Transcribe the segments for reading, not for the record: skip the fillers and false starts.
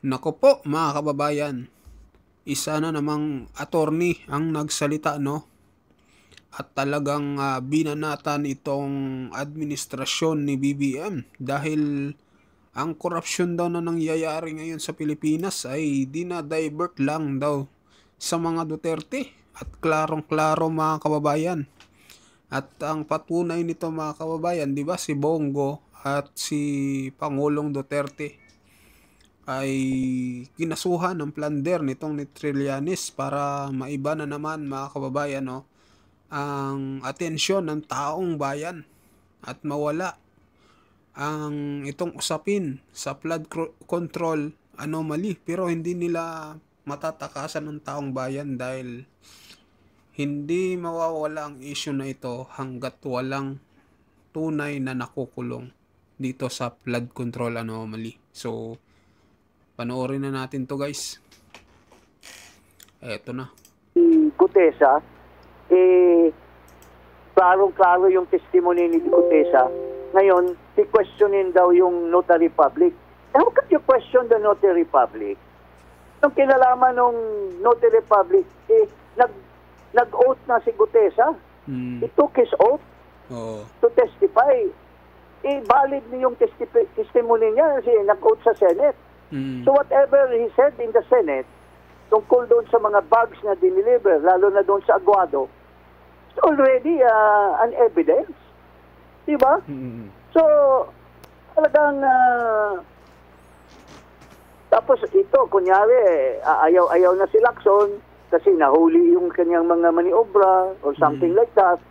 Nako po mga kababayan, isa na namang attorney ang nagsalita, no? At talagang binanatan itong administrasyon ni BBM dahil ang korupsyon daw na nangyayari ngayon sa Pilipinas ay dinadivert lang daw sa mga Duterte. At klarong-klaro mga kababayan. At ang patunay nito mga kababayan, di ba si Bongo at si Pangulong Duterte ay kinasuhan ng plunder nitong ni Trillanes para maiba na naman mga kababayan, no, ang atensyon ng taong bayan at mawala ang itong usapin sa flood control anomaly, pero hindi nila matatakasan ng taong bayan dahil hindi mawawala ang issue na ito hanggat walang tunay na nakukulong dito sa flood control anomaly. So, panoorin na natin to guys. Eto na. Gutesa, klarong-klaro yung testimony ni Gutesa. Ngayon, i-questionin daw yung notary public. How can you question the notary public? Nung kinalaman ng notary public, nag-oath na si Gutesa. He took his oath to testify. Valid na yung testimony niya kasi nag-oath sa Senate. So whatever he said in the Senate, tungkol doon sa mga bags na diniliver, lalo na doon sa Aguado, it's already an evidence. Diba? So, talagang, tapos ito, kunyari, ayaw na si Lacson kasi nahuli yung kanyang mga maniobra or something like that.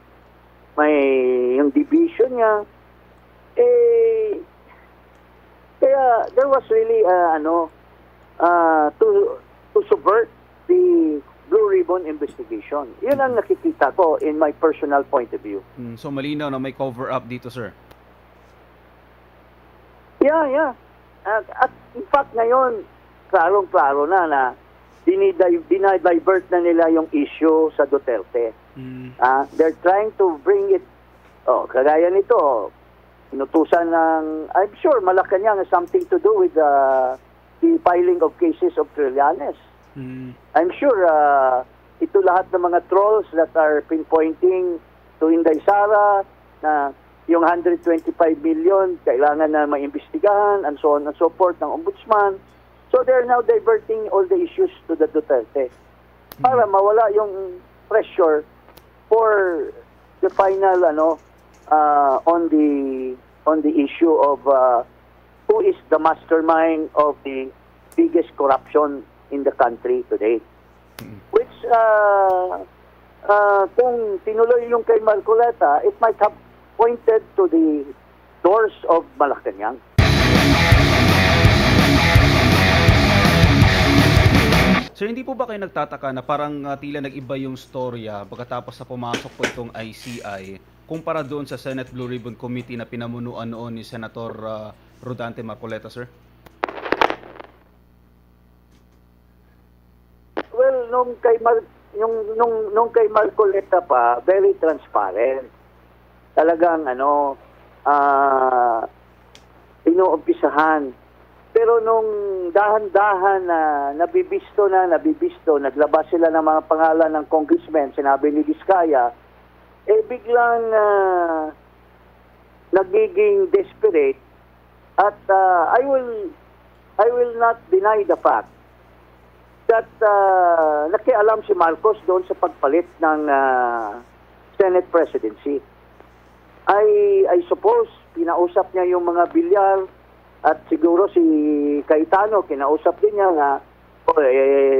May yung division niya. Kaya there was really, to subvert the Blue Ribbon investigation. Yun ang nakikita ko in my personal point of view. So malinaw na may cover-up dito, sir? Yeah. At in fact ngayon, klarong-klaro na dinidivert na nila yung issue sa Duterte. They're trying to bring it, kagaya nito, inutusan ng, I'm sure Malacanang has something to do with the filing of cases of Trillanes. I'm sure ito lahat ng mga trolls that are pinpointing to Inday Sara na yung 125 million kailangan na maimbestigahan and so on and so forth ng ombudsman. So they're now diverting all the issues to the Duterte para mawala yung pressure for the final on the issue of who is the mastermind of the biggest corruption in the country today. Which, kung tinuloy yung kay Marcoleta, it might have pointed to the doors of Malacanang. Sir, hindi po ba kayo nagtataka na parang tila nag-iba yung storya pagkatapos na pumasok po itong ICI kumpara doon sa Senate Blue Ribbon Committee na pinamunuan noon ni Senator Rodante Marcoleta, sir? Well, nung kay Marcoleta pa, very transparent. Talagang inuumpisahan. Pero nung dahan-dahan na nabibisto, naglabas sila ng mga pangalan ng congressman, sinabi ni Vizcaya, biglang nagiging desperate. At I will not deny the fact that nakialam si Marcos doon sa pagpalit ng Senate presidency. I suppose pinausap niya yung mga Villar at siguro si Cayetano kinausap din niya na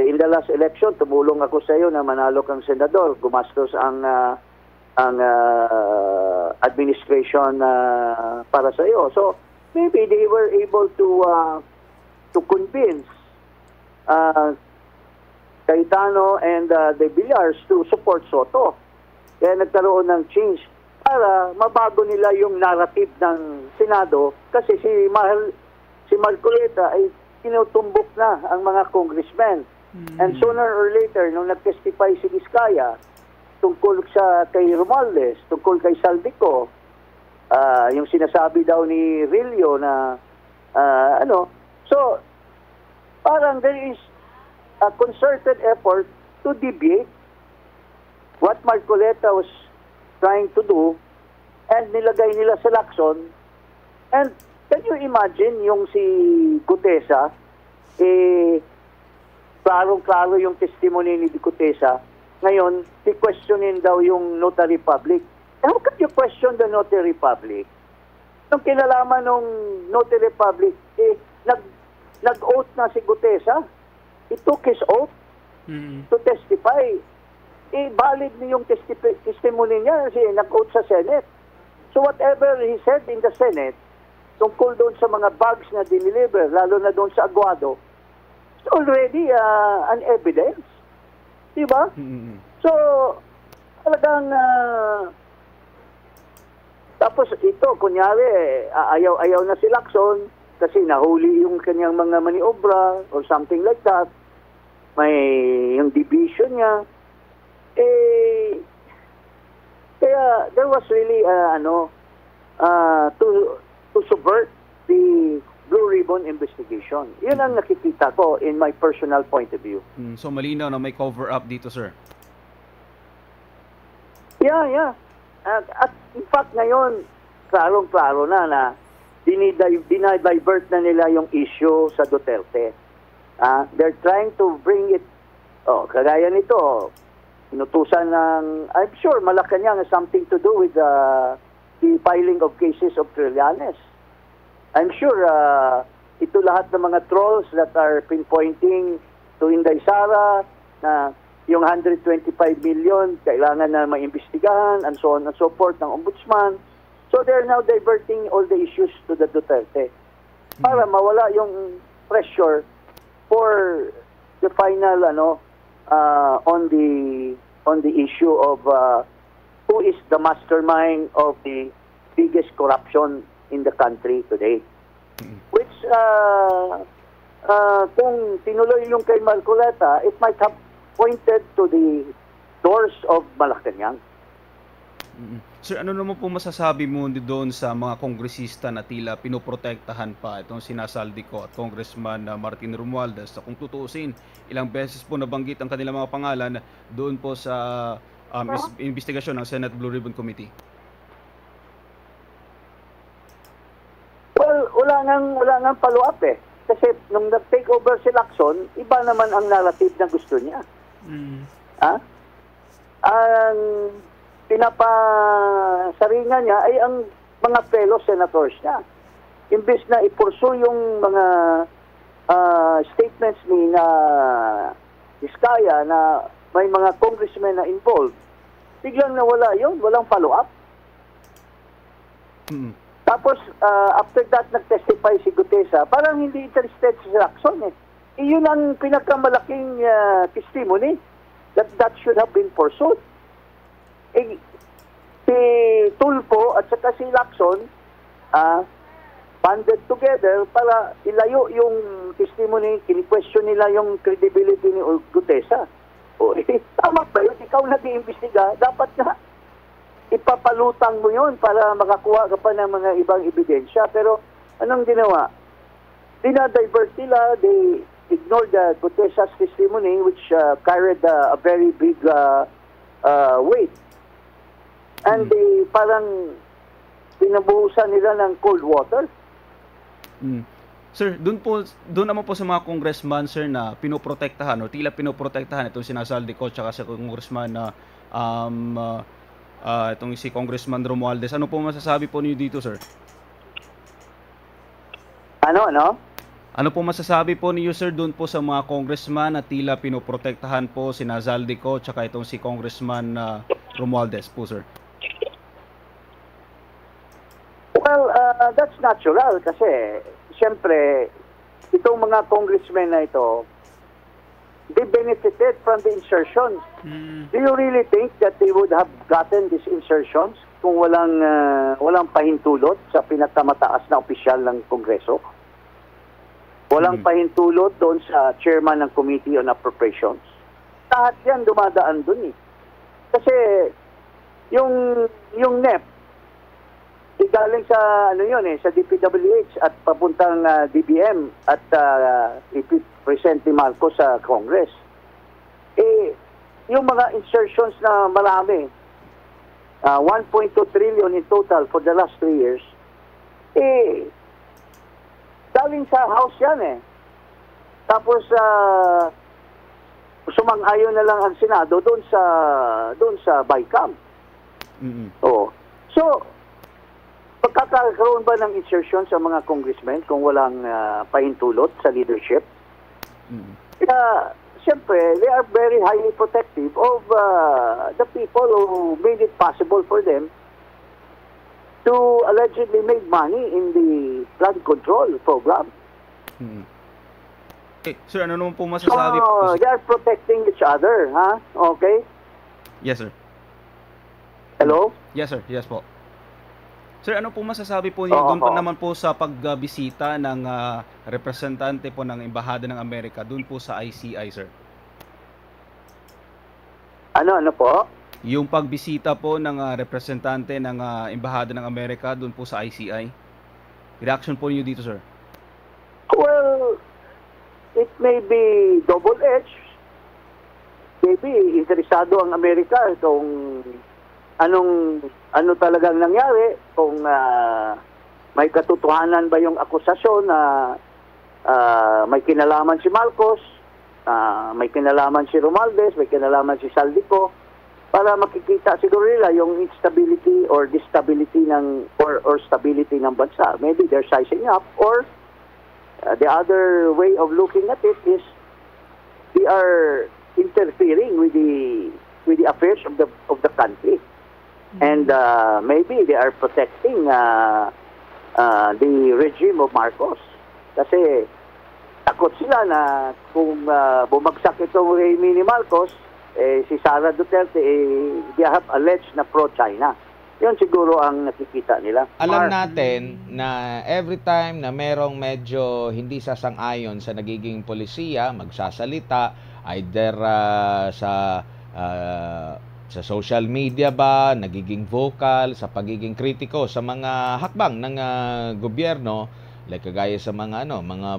in the last election tumulong ako sa iyo na manalo kang senador, gumastos ang administration para sa iyo. So maybe they were able to convince Cayetano and the Villars to support Soto. Kaya nagkaroon ng change para mabago nila yung narrative ng Senado kasi si Marcoleta ay tinutumbok na ang mga congressmen. And sooner or later, nung nag-testify si Vizcaya tungkol sa kay Romualdez, tungkol kay Saldico, yung sinasabi daw ni Rillo na so parang there is a concerted effort to deviate what Marcoleta was trying to do and nilagay nila sa Lacson. And can you imagine yung si Gutesa, klarong-klaro yung testimony ni Gutesa. Ngayon, i-questionin daw yung notary public. How can you question the notary public? Nung kinalaman nung notary public, nag-oath na si Gutesa. He took his oath to testify. Valid na yung testimony niya kasi nag-oath sa Senate. So whatever he said in the Senate, tungkol doon sa mga bags na diniliver, lalo na doon sa Aguado, it's already an evidence. Diba? So, talagang tapos ito, kunyari, ayaw na si Lacson kasi nahuli yung kanyang mga maniobra or something like that. May yung division niya. Kaya there was really to subvert the Blue Ribbon investigation. Yun ang nakikita ko in my personal point of view. So malinaw na may cover up dito, sir. Yeah. At in fact ngayon, klarong-klaro na dinidivert na nila yung issue sa Duterte. They're trying to bring it, kagaya nito, inutusan ng, I'm sure Malacanang has something to do with the filing of cases of Trillanes. I'm sure ito lahat ng mga trolls that are pinpointing to Inday Sara na yung 125 million kailangan na maimbestigahan and so on and so forth ng ombudsman. So they're now diverting all the issues to the Duterte para mawala yung pressure for the final on the issue of who is the mastermind of the biggest corruption in the country today. Which kung tinuloy yung kay Marcoleta, it might have pointed to the doors of Malacanang. Sir, ano naman po masasabi mo doon sa mga kongresista na tila pinoprotektahan pa itong sinasaldi ko at Congressman Martin Romualdez? Kung tutuusin, ilang beses po nabanggit ang kanilang mga pangalan doon po sa investigasyon ng Senate Blue Ribbon Committee. Well, wala nang follow-up eh. Kasi nung nag-take over si Lacson, iba naman ang narrative na gusto niya. Ang pinapasaringan niya ay ang mga fellow senators niya. Imbis na ipursu yung mga statements ni na Vizcaya na may mga congressmen na involved, biglang nawala yun, walang follow-up. Tapos, after that, nag-testify si Gutesa, parang hindi interested si Lacson eh. Iyon ang pinakamalaking testimony that should have been pursued. Si Tulfo at saka si Lacson banded together para ilayo yung testimony, kini-question nila yung credibility ni Gutesa. Tama ba yun? Ikaw nag-iimbestiga, dapat na ipapalutang mo yun para makakuha ka pa ng mga ibang ebidensya. Pero anong ginawa? Dinadivert nila, they ignored the Gutesa's testimony which carried a very big weight. And they parang pinabuhusan nila ng cold water. Sir, doon naman po sa mga congressman, sir, na pinoprotektahan o tila pinoprotektahan itong sinasaldi ko tsaka sa congressman na itong si Congressman Romualdez. Ano po masasabi po niyo dito, sir? Ano po masasabi po niyo, sir, doon po sa mga congressman na tila pinoprotektahan po si Nazaldico tsaka itong si Congressman Romualdez po, sir? Well, that's natural kasi siyempre itong mga congressmen na ito, they benefited from the insertions. Do you really think that they would have gotten these insertions kung walang pahintulot sa pinakamataas na opisyal ng Kongreso? Walang pahintulot doon sa chairman ng Committee on Appropriations. Lahat yan dumadaan doon eh. Kasi yung NEP, galing sa ano yun sa DPWH at papuntang DBM at i-present ni Marcos sa Congress. Yung mga insertions na marami, 1.2 trillion in total for the last 3 years, galing sa House yan Tapos sumang-ayon na lang ang Senado doon sa BICAM. So, pagkakaroon ba ng insertion sa mga congressmen kung walang pahintulot sa leadership? Kaya, siyempre, they are very highly protective of the people who made it possible for them to allegedly make money in the flood control program. Sir, ano naman po masasabi po? They are protecting each other, Okay? Yes, sir. Hello? Yes, sir. Yes po. Sir, ano po masasabi po niyo doon po naman po sa pagbisita ng representante po ng Embahada ng Amerika doon po sa ICI, sir? Ano po? Yung pagbisita po ng representante ng Embahada ng Amerika doon po sa ICI. Reaction po niyo dito, sir? Well, it may be double-edged. Maybe interesado ang Amerika kung ano talagang nangyari, kung may katotohanan ba yung akusasyon na may kinalaman si Marcos, may kinalaman si Romualdez, may kinalaman si Saldico, para makikita siguro nila yung instability or destability or stability ng bansa. Maybe they're sizing up, or the other way of looking at it is they are interfering with the affairs of the country. And maybe they are protecting the regime of Marcos. Kasi takot sila na kung bumagsak itong regime ni Marcos, si Sara Duterte, they have alleged na pro-China. Yun siguro ang nakikita nila. Alam natin na every time na merong medyo hindi sasang-ayon sa nagiging polisiya, magsasalita, either sa social media ba, nagiging vocal, sa pagiging kritiko sa mga hakbang ng gobyerno, like kagaya sa mga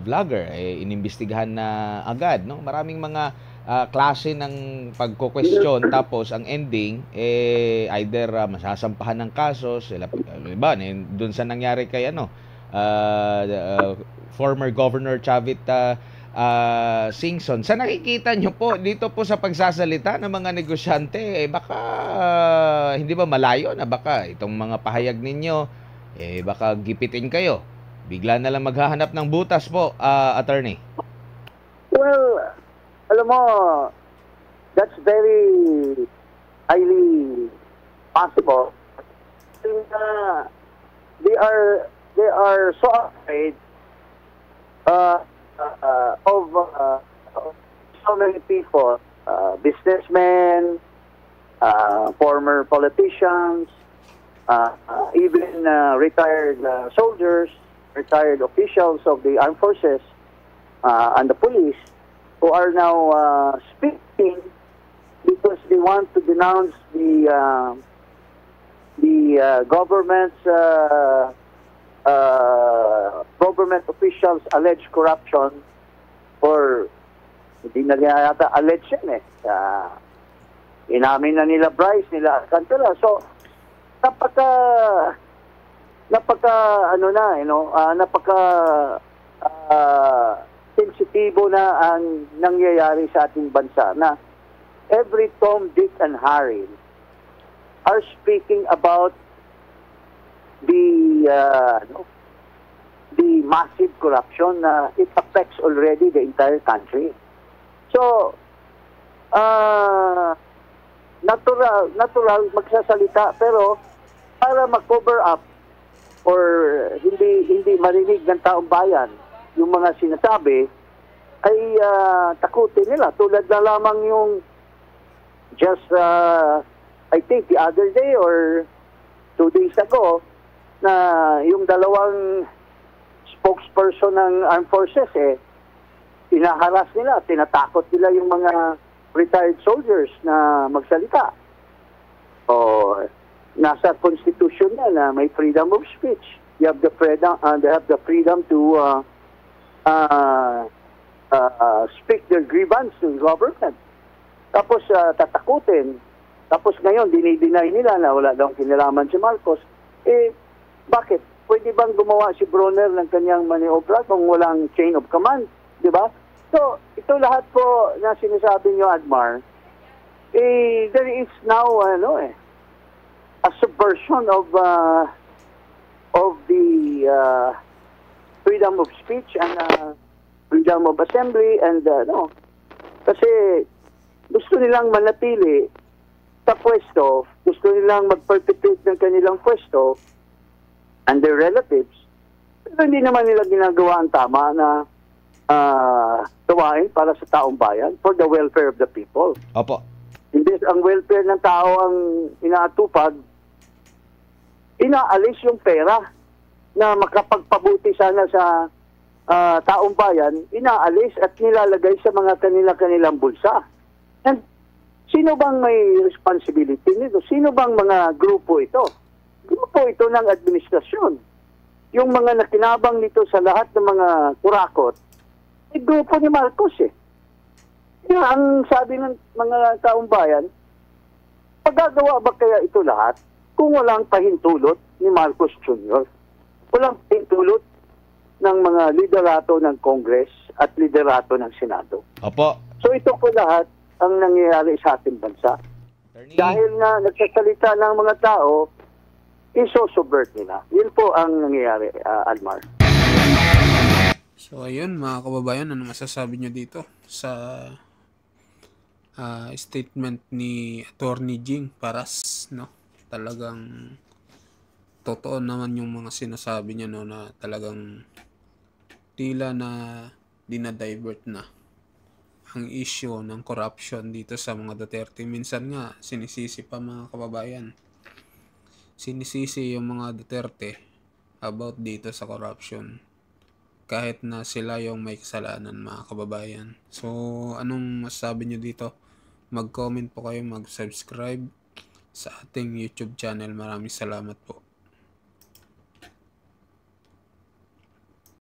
vlogger, inimbestigahan na agad, no? Maraming mga klase ng pagko-question, tapos ang ending either masasampahan ng kaso sila, iba doon sa nangyari kay former Governor Chavit Singson. Sa nakikita nyo po dito po sa pagsasalita ng mga negosyante, baka hindi ba malayo na baka itong mga pahayag ninyo baka gipitin kayo, bigla na lang maghahanap ng butas po, attorney? Well, alam mo, that's very highly possible. They are so afraid of so many people, businessmen, former politicians, even retired soldiers, retired officials of the armed forces and the police, who are now speaking because they want to denounce the government's government officials' alleged corruption, or hindi na yata alleged yan inamin na nila Bryce, nila Alcantara. So napaka sensitibo na ang nangyayari sa ating bansa, na every Tom, Dick, and Harry are speaking about the massive corruption na it affects already the entire country. So, natural magsasalita, pero para mag-cover up or hindi marinig ng taong bayan yung mga sinasabi, ay takutin nila. Tulad na lamang yung just I think the other day or 2 days ago, na yung dalawang spokesperson ng armed forces inaharas nila, tinatakot nila yung mga retired soldiers na magsalita. nasa constitution na may freedom of speech. They have the freedom to speak their grievance to the government. Tapos tatakutin. Tapos ngayon, dinideny nila na wala daw kinalaman si Marcos. Bakit? Pwede bang gumawa si Bronner ng kanyang maniobra kung walang chain of command? Di ba? So, ito lahat po na sinasabi niyo, Admar, there is now, a subversion of the freedom of speech and freedom of assembly and kasi gusto nilang manatili sa pwesto, gusto nilang mag-perpetuate ng kanilang pwesto and their relatives, pero hindi naman nila ginagawa ang tama na gawain para sa taong bayan for the welfare of the people. Opo. Hindi ang welfare ng tao ang inaatupag, inaalis yung pera na makapagpabuti sana sa taong bayan, inaalis at nilalagay sa mga kanilang bulsa. And sino bang may responsibility nito? Sino bang mga grupo ito? Grupo ito ng administrasyon. Yung mga nakinabang nito sa lahat ng mga kurakot, grupo ni Marcos Kaya ang sabi ng mga taong bayan, pagagawa ba kaya ito lahat kung walang pahintulot ni Marcos Jr.? Walang pahintulot ng mga liderato ng Congress at liderato ng Senado. Opo. So ito po lahat ang nangyayari sa ating bansa. Dahil nga nagsasalita ng mga tao, iso-subvert nila. Yun po ang nangyayari, Almar. So ayun mga kababayan, ano masasabi nyo dito sa statement ni Attorney Jing Paras, no? Talagang totoo naman yung mga sinasabi niya, no, na talagang tila na dinadivert na ang issue ng corruption dito sa mga Duterte. Minsan nga sinisisi pa mga kababayan, sinisisi yung mga Duterte about dito sa corruption kahit na sila yung may kasalanan mga kababayan. So anong masasabi nyo dito? Mag-comment po kayo, mag-subscribe sa ating YouTube channel. Maraming salamat po.